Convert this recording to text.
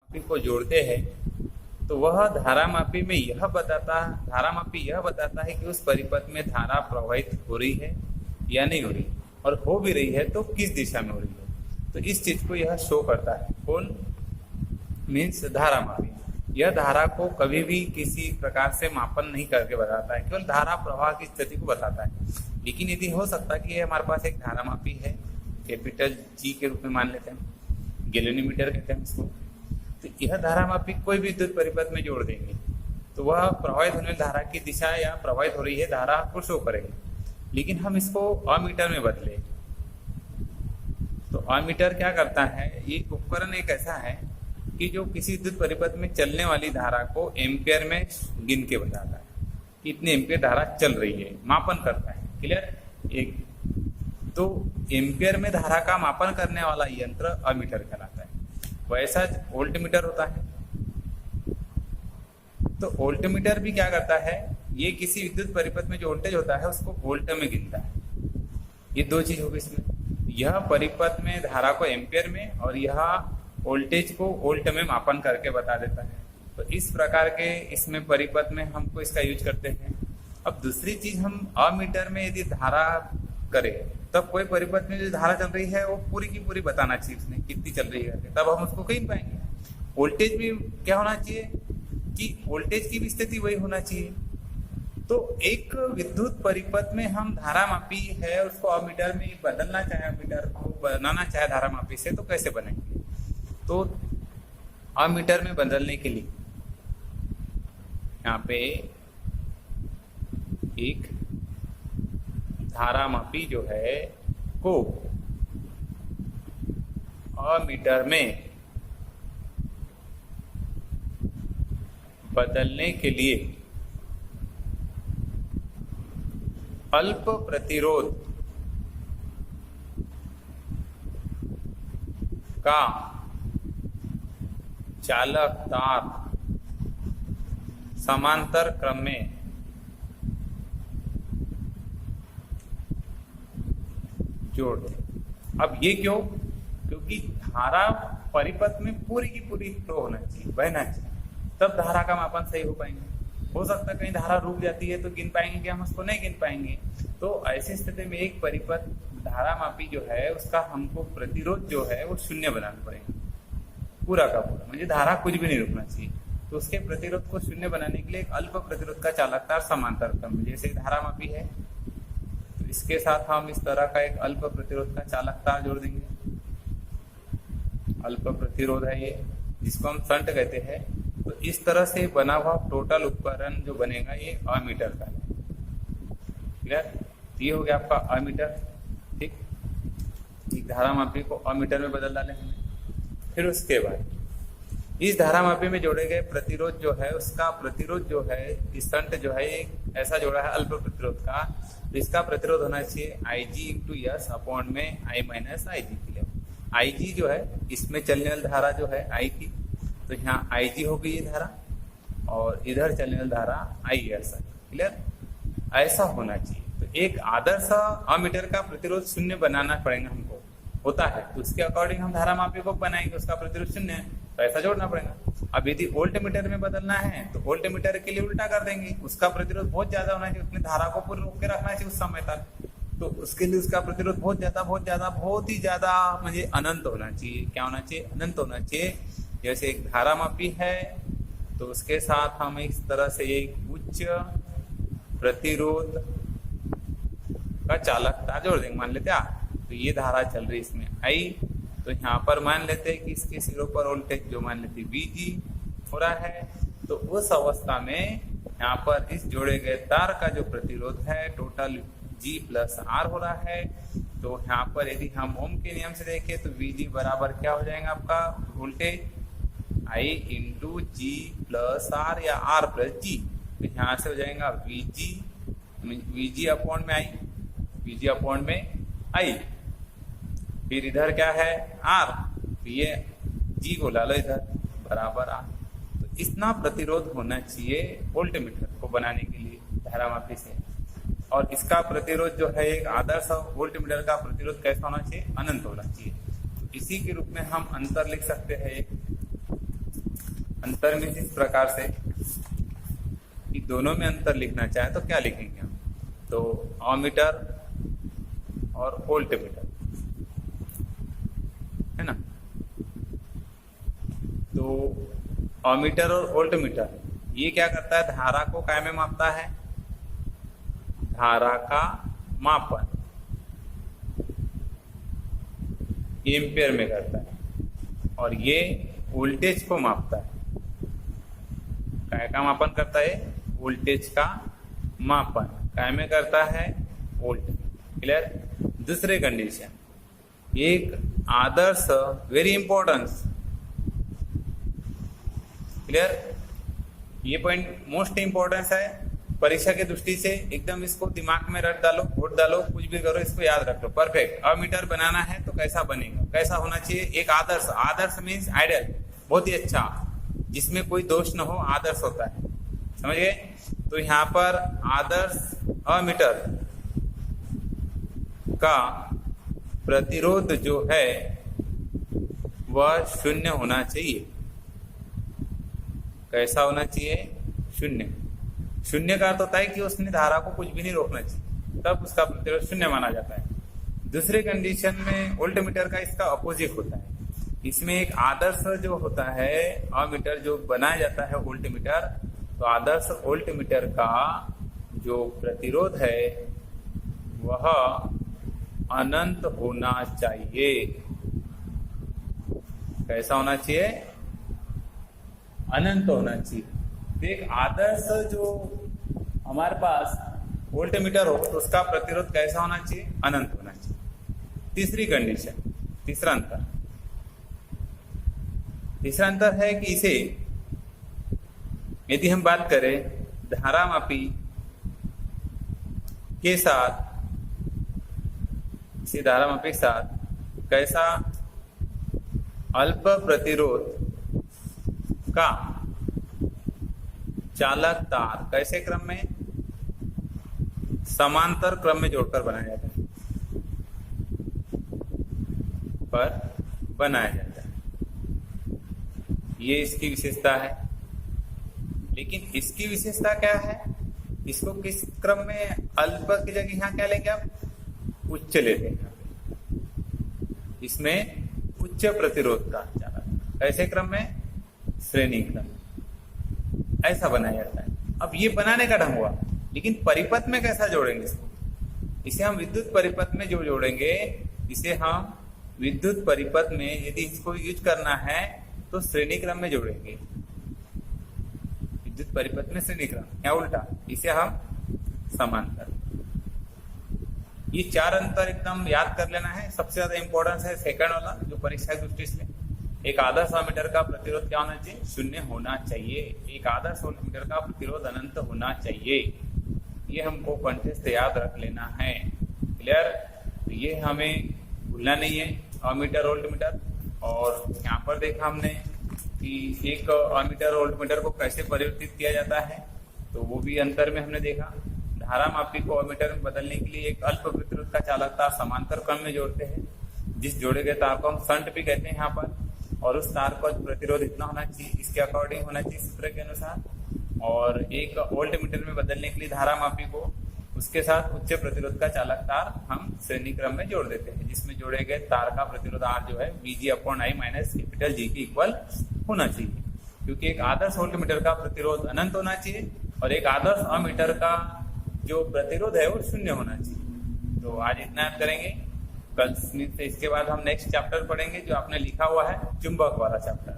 मापी को जोड़ते हैं तो वह धारामापी यह बताता है कि उस परिपथ में धारा प्रवाहित हो रही है या नहीं हो रही, और हो भी रही है तो किस दिशा में हो रही है। तो इस चीज को यह शो करता है। कौन? मीन्स धारामापी। यह धारा को कभी भी किसी प्रकार से मापन नहीं करके बताता है, केवल धारा प्रवाह की स्थिति को बताता है। लेकिन यदि हो सकता है कि ये हमारे पास एक धारामापी है, कैपिटल जी के रूप में मान लेते हैं, गैलोरीमीटर कहते हैं इसको। तो यह धारामापी कोई भी विद्युत परिपथ में जोड़ देंगे तो वह प्रवाहित होने वाली धारा की दिशा या प्रवाहित हो रही है धारा को शो करेंगे। लेकिन हम इसको अमीटर में बदले तो अमीटर क्या करता है, ये उपकरण एक ऐसा है कि जो किसी विद्युत परिपथ में चलने वाली धारा को एम्पियर में गिन के बताता है कि इतने एम्पियर धारा चल रही है, मापन करता है। क्लियर? एक तो एम्पियर में धारा का मापन करने वाला यंत्र अमीटर कहलाता है। वैसा वोल्टमीटर होता है। तो वोल्टमीटर भी क्या करता है, ये किसी विद्युत परिपथ में जो वोल्टेज होता है उसको वोल्ट में गिनता है। ये दो चीज होगी इसमें, यह परिपथ में धारा को एम्पियर में और यह वोल्टेज को वोल्ट में मापन करके बता देता है। तो इस प्रकार के इसमें परिपथ में हमको इसका यूज करते हैं। अब दूसरी चीज, हम अमीटर में यदि धारा करें तब कोई परिपथ में जो धारा चल रही है वो पूरी की पूरी बताना चाहिए उसने कितनी चल रही है, तब हम उसको कहीं पाएंगे। वोल्टेज भी क्या होना चाहिए कि वोल्टेज की भी स्थिति वही होना चाहिए। तो एक विद्युत परिपथ में हम धारामापी है उसको अमीटर में बदलना चाहे, अमीटर को बनाना चाहे धारामापी से, तो कैसे बनेंगे? तो अमीटर में बदलने के लिए यहाँ पे एक धारामापी जो है को अमीटर में बदलने के लिए अल्प प्रतिरोध का चालक तार समांतर क्रम में जोड़ दे। अब ये क्यों? क्योंकि धारा परिपथ में पूरी की पूरी फ्लो होना चाहिए, बहना चाहिए, तब धारा का मापन सही हो पाएंगे। हो सकता है कहीं धारा रुक जाती है तो गिन पाएंगे कि हम उसको नहीं गिन पाएंगे। तो ऐसी स्थिति में एक परिपथ धारामापी जो है उसका हमको प्रतिरोध जो है वो शून्य बनाना पड़ेगा, पूरा का पूरा, म्हणजे धारा कुछ भी नहीं रुकना चाहिए। तो उसके प्रतिरोध को शून्य बनाने के लिए एक अल्प प्रतिरोध का चालक तार समांतर क्रम में, जैसे धारामापी है तो इसके साथ हम इस तरह का एक अल्प प्रतिरोध का चालक तार जोड़ देंगे। अल्प प्रतिरोध है ये, जिसको हम शंट कहते हैं। तो इस तरह से बना हुआ टोटल उपकरण जो बनेगा ये अमीटर का है। क्लियर? ये हो गया आपका अमीटर। ठीक, एक धारामापी को अमीटर में बदल डाले हमने। फिर उसके बाद इस धारामापी में जोड़े गए प्रतिरोध जो है उसका प्रतिरोध जो है इस शंट जो है एक ऐसा जोड़ा है अल्प प्रतिरोध का, तो इसका प्रतिरोध होना चाहिए IG इंटू यस अपॉन में I माइनस IG के लिए। IG जो है इसमें चलने वाली धारा जो है I की, तो यहाँ IG हो गई ये धारा और इधर चलने वाली धारा IS। क्लियर? ऐसा होना चाहिए। तो एक आदर्श अमीटर का प्रतिरोध शून्य बनाना पड़ेगा हमको, होता है तो उसके अकॉर्डिंग हम धारामापी को बनाएंगे, उसका प्रतिरोध शून्य है तो ऐसा जोड़ना पड़ेगा। अब यदि वोल्टमीटर में बदलना है तो वोल्टमीटर के लिए उल्टा कर देंगे, उसका प्रतिरोध बहुत ज्यादा होना चाहिए, उसमें धारा को पूरी रोक के रखना चाहिए उस समय तक। तो उसके लिए उसका प्रतिरोध बहुत ही ज्यादा मुझे अनंत होना चाहिए। क्या होना चाहिए? अनंत होना चाहिए। जैसे एक धारामापी है तो उसके साथ हम इस तरह से एक उच्च प्रतिरोध का चालक तार जोड़ देंगे। मान लेते हैं तो ये धारा चल रही इसमें I, तो यहाँ पर मान लेते हैं कि इसके सिरों पर वोल्टेज जो मान लेते VG हो रहा है। तो उस अवस्था में यहाँ पर इस जोड़े गए तार का जो प्रतिरोध है टोटल G प्लस R हो रहा है। तो यहाँ पर यदि हम ओम के नियम से देखें तो VG बराबर क्या हो जाएगा आपका voltage I into G plus R या R प्लस G। तो यहाँ से हो जाएगा VG अपॉन में I, VG अपॉन में I, फिर इधर क्या है R, तो ये G को ला लो इधर बराबर R। तो इतना प्रतिरोध होना चाहिए वोल्टमीटर को बनाने के लिए धारामापी से। और इसका प्रतिरोध जो है एक आदर्श वोल्टमीटर का प्रतिरोध कैसा होना चाहिए? अनंत होना चाहिए। तो इसी के रूप में हम अंतर लिख सकते हैं। अंतर में इस प्रकार से कि दोनों में अंतर लिखना चाहे तो क्या लिखेंगे हम, तो अमीटर और वोल्टमीटर, है ना। तो अमीटर और वोल्टमीटर ये क्या करता है, धारा को काय में मापता है, धारा का मापन एम्पियर में करता है, और ये वोल्टेज को मापता है। काय का मापन करता है, वोल्टेज का मापन काय में करता है, वोल्ट। क्लियर। दूसरे कंडीशन, एक आदर्श, वेरी इंपॉर्टेंस, क्लियर, ये पॉइंट मोस्ट इंपॉर्टेंस है परीक्षा की दृष्टि से, एकदम इसको दिमाग में रट डालो, घोट डालो, कुछ भी करो, इसको याद रख लो। परफेक्ट अमीटर बनाना है तो कैसा बनेगा, कैसा होना चाहिए, एक आदर्श, आदर्श मीन्स आइडियल, बहुत ही अच्छा, जिसमें कोई दोष न हो, आदर्श होता है, समझ गए। तो यहाँ पर आदर्श अमीटर का प्रतिरोध जो है वह शून्य होना चाहिए। कैसा होना चाहिए, शून्य। शून्य का अर्थ होता है कि उसने धारा को कुछ भी नहीं रोकना चाहिए, तब उसका प्रतिरोध शून्य माना जाता है। दूसरे कंडीशन में वोल्टमीटर का इसका अपोजिट होता है, इसमें एक आदर्श जो होता है अमीटर जो बनाया जाता है वोल्टमीटर, तो आदर्श वोल्टमीटर का जो प्रतिरोध है वह अनंत होना चाहिए। कैसा होना चाहिए, अनंत होना चाहिए। एक आदर्श जो हमारे पास वोल्टमीटर हो तो उसका प्रतिरोध कैसा होना चाहिए, अनंत होना चाहिए। तीसरी कंडीशन, तीसरा अंतर, तीसरा अंतर है कि इसे यदि हम बात करें धारामापी के साथ, इसे धारामापी के साथ कैसा अल्प प्रतिरोध का चालक तार कैसे क्रम में, समांतर क्रम में जोड़कर बनाया जाता है, पर बनाया जाता है, ये इसकी विशेषता है। लेकिन इसकी विशेषता क्या है, इसको किस क्रम में, अल्प की जगह यहाँ क्या लेंगे आप, उच्च लेते हैं। इसमें उच्च प्रतिरोध का चालक, कैसे क्रम में, श्रेणी क्रम, ऐसा बनाया जाता है। अब ये बनाने का ढंग हुआ, लेकिन परिपथ में कैसा जोड़ेंगे इसको, इसे हम विद्युत परिपथ में जो जोड़ेंगे, इसे हम विद्युत परिपथ में यदि इसको यूज करना है तो श्रेणी क्रम में जोड़ेंगे, विद्युत परिपथ में श्रेणी क्रम, या उल्टा, इसे हम समांतर। ये चार अंतर एकदम याद कर लेना है। सबसे ज्यादा इंपॉर्टेंस है सेकंड वाला, जो परीक्षा की दृष्टि से, एक आदर्श अमीटर का प्रतिरोध क्या होना चाहिए, शून्य होना चाहिए। एक आदर्श वोल्टमीटर का प्रतिरोध अनंत होना चाहिए। ये हमको कंठस्थ याद रख लेना है। क्लियर। तो ये हमें भूलना नहीं है, अमीटर वोल्टमीटर। और यहाँ पर देखा हमने कि एक अमीटर वोल्टमीटर को कैसे परिवर्तित किया जाता है, तो वो भी अंतर में हमने देखा। धारा मापी को अमीटर में बदलने के लिए एक अल्प प्रतिरोध का चालक तार समांतर क्रम में जोड़ते हैं, जिस जोड़े गए तार को हम शंट भी कहते हैं यहाँ पर। और उस तार का प्रतिरोध इतना होना चाहिए, इसके अकॉर्डिंग होना चाहिए सूत्र के अनुसार। और एक वोल्टमीटर में बदलने के लिए धारा मापी को उसके साथ उच्च प्रतिरोध का चालक तार हम श्रेणी क्रम में जोड़ देते हैं, जिसमें जोड़े गए तार का प्रतिरोध R जो है VG/I माइनस कैपिटल G के इक्वल होना चाहिए। क्योंकि एक आदर्श वोल्टमीटर का प्रतिरोध अनंत होना चाहिए और एक आदर्श अमीटर का जो प्रतिरोध है वो शून्य होना चाहिए। तो आज इतना याद करेंगे। कल से इसके बाद हम नेक्स्ट चैप्टर पढ़ेंगे जो आपने लिखा हुआ है, चुंबक वाला चैप्टर।